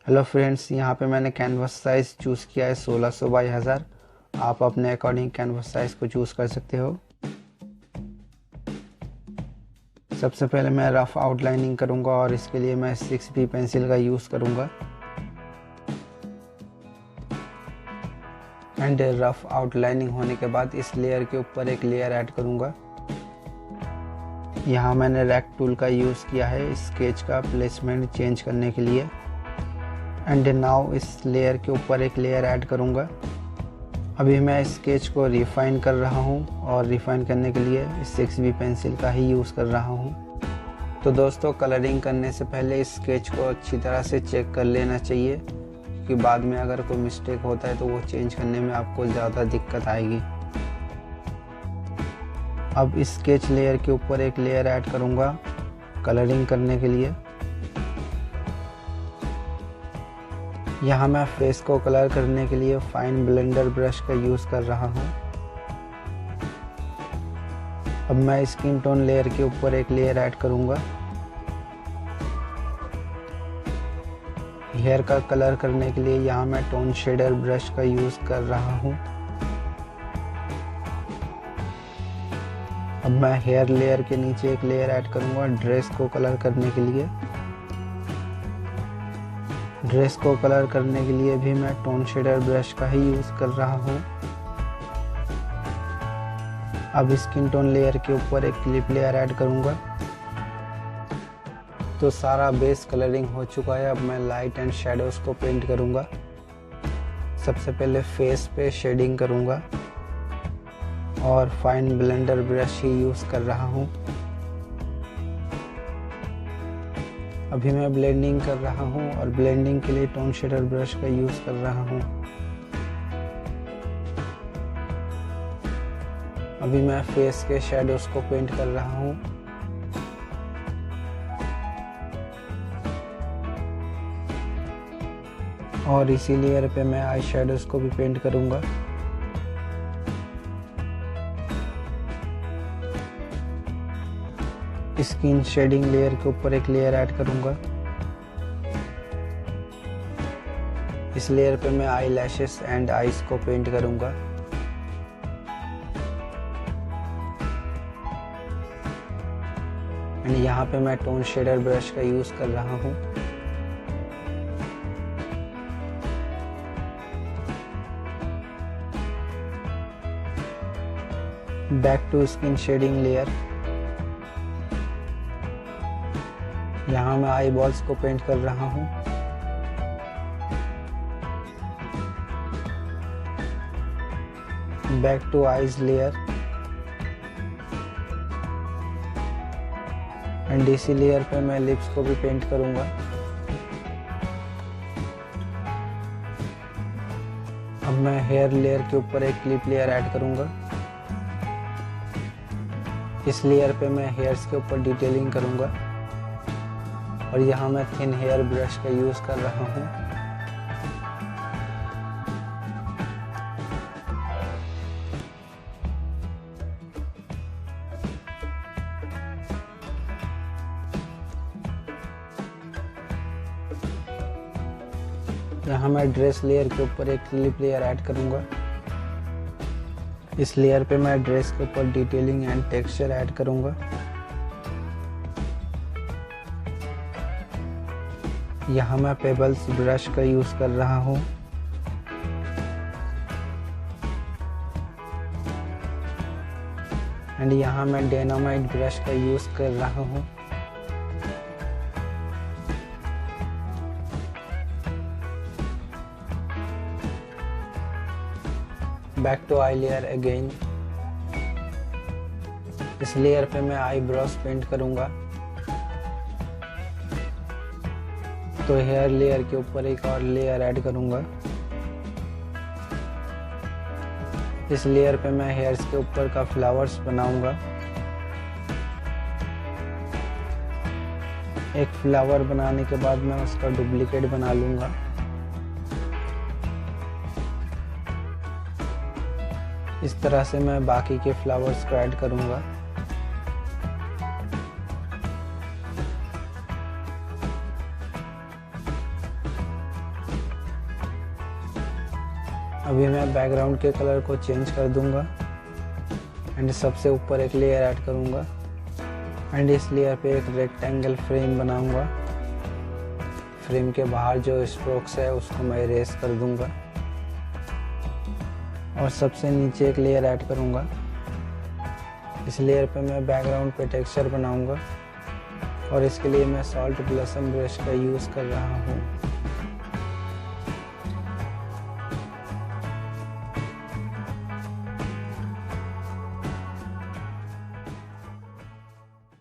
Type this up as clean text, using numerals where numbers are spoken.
Hello friends, यहाँ पे मैंने कैनवस साइज़ चूज़ किया है 1600 बाई 1000। आप अपने अकॉर्डिंग कैनवस साइज़ को चूज़ कर सकते हो। सबसे पहले मैं रफ़ आउटलाइनिंग करूँगा और इसके लिए मैं 6B पेंसिल का यूज़ करूँगा। एंड रफ़ आउटलाइनिंग होने के बाद इस लेयर के ऊपर एक लेयर ऐड करूँगा। यहाँ मैंने रैक टूल का यूज़ किया है स्केच का प्लेसमेंट चेंज करने के लिए। एंड नाउ इस लेयर के ऊपर एक लेयर ऐड करूँगा। अभी मैं स्केच को रिफाइन कर रहा हूँ और रिफाइन करने के लिए 6B पेंसिल का ही यूज़ कर रहा हूँ। तो दोस्तों, कलरिंग करने से पहले स्केच को अच्छी तरह से चेक कर लेना चाहिए, क्योंकि बाद में अगर कोई मिस्टेक होता है तो वो चेंज करने में आपको ज़्यादा दिक्कत आएगी। अब स्केच लेयर के ऊपर एक लेयर ऐड करूँगा कलरिंग करने के लिए। यहाँ मैं फेस को कलर करने के लिए फाइन ब्लेंडर ब्रश का यूज़ कर रहा हूँ। अब मैं स्किन टोन लेयर के ऊपर एक लेयर ऐड करूँगा। हेयर का कलर करने के लिए यहाँ मैं टोन शेडर ब्रश का यूज़ कर रहा हूँ। अब मैं हेयर लेयर के नीचे एक लेयर ऐड करूँगा ड्रेस को कलर करने के लिए। ड्रेस को कलर करने के लिए भी मैं टोन शेडर ब्रश का ही यूज़ कर रहा हूँ। अब स्किन टोन लेयर के ऊपर एक क्लिप लेयर ऐड करूँगा। तो सारा बेस कलरिंग हो चुका है। अब मैं लाइट एंड शेडोज को पेंट करूँगा। सबसे पहले फेस पे शेडिंग करूँगा और फाइन ब्लेंडर ब्रश ही यूज़ कर रहा हूँ। अभी मैं ब्लेंडिंग कर रहा हूँ और ब्लेंडिंग के लिए टोन शेडर ब्रश का यूज़ कर रहा हूँ। अभी मैं फेस के शेडोज को पेंट कर रहा हूँ। और इसी लेयर पे मैं आई शेडोज को भी पेंट करूँगा। स्किन शेडिंग लेयर के ऊपर एक लेयर ऐड करूँगा। इस लेयर पे मैं आई लैशेस एंड आईज को पेंट करूँगा। एंड यहाँ पे मैं टोन शेडर ब्रश का यूज़ कर रहा हूँ। Back to skin shading layer. यहाँ मैं आई बॉल्स को पेंट कर रहा हूँ। Back to eyes layer and इसी लेयर पे मैं लिप्स को भी पेंट करूँगा। अब मैं हेयर लेयर के ऊपर एक क्लिप लेयर ऐड करूँगा। इस लेयर पे मैं हेयर्स के ऊपर डिटेलिंग करूँगा और यहाँ मैं थिन हेयर ब्रश का यूज़ कर रहा हूँ। यहाँ मैं ड्रेस लेयर के ऊपर एक क्लिप लेयर ऐड करूँगा। इस लेयर पे मैं ड्रेस के ऊपर डिटेलिंग एंड टेक्सचर ऐड करूँगा। यहाँ मैं पेबल्स ब्रश का यूज़ कर रहा हूँ। एंड यहाँ मैं डायनामाइट ब्रश का यूज़ कर रहा हूँ। Back to eye layer again. इस लेयर पे मैं आई ब्रश पेंट करूँगा। तो हेयर लेयर के ऊपर एक और लेयर ऐड करूँगा। इस लेयर पे मैं हेयर्स के ऊपर का फ्लावर्स बनाऊंगा। एक फ्लावर बनाने के बाद मैं उसका डुप्लीकेट बना लूँगा। इस तरह से मैं बाकी के फ्लावर्स को ऐड करूँगा। अभी मैं बैकग्राउंड के कलर को चेंज कर दूंगा एंड सबसे ऊपर एक लेयर ऐड करूंगा एंड इस लेयर पे एक रेक्टेंगल फ्रेम बनाऊंगा। फ्रेम के बाहर जो स्ट्रोक्स है उसको मैं इरेज कर दूंगा और सबसे नीचे एक लेयर ऐड करूंगा। इस लेयर पे मैं बैकग्राउंड पे टेक्सचर बनाऊंगा और इसके लिए मैं सॉल्ट ब्लॉसम ब्रश का यूज़ कर रहा हूँ।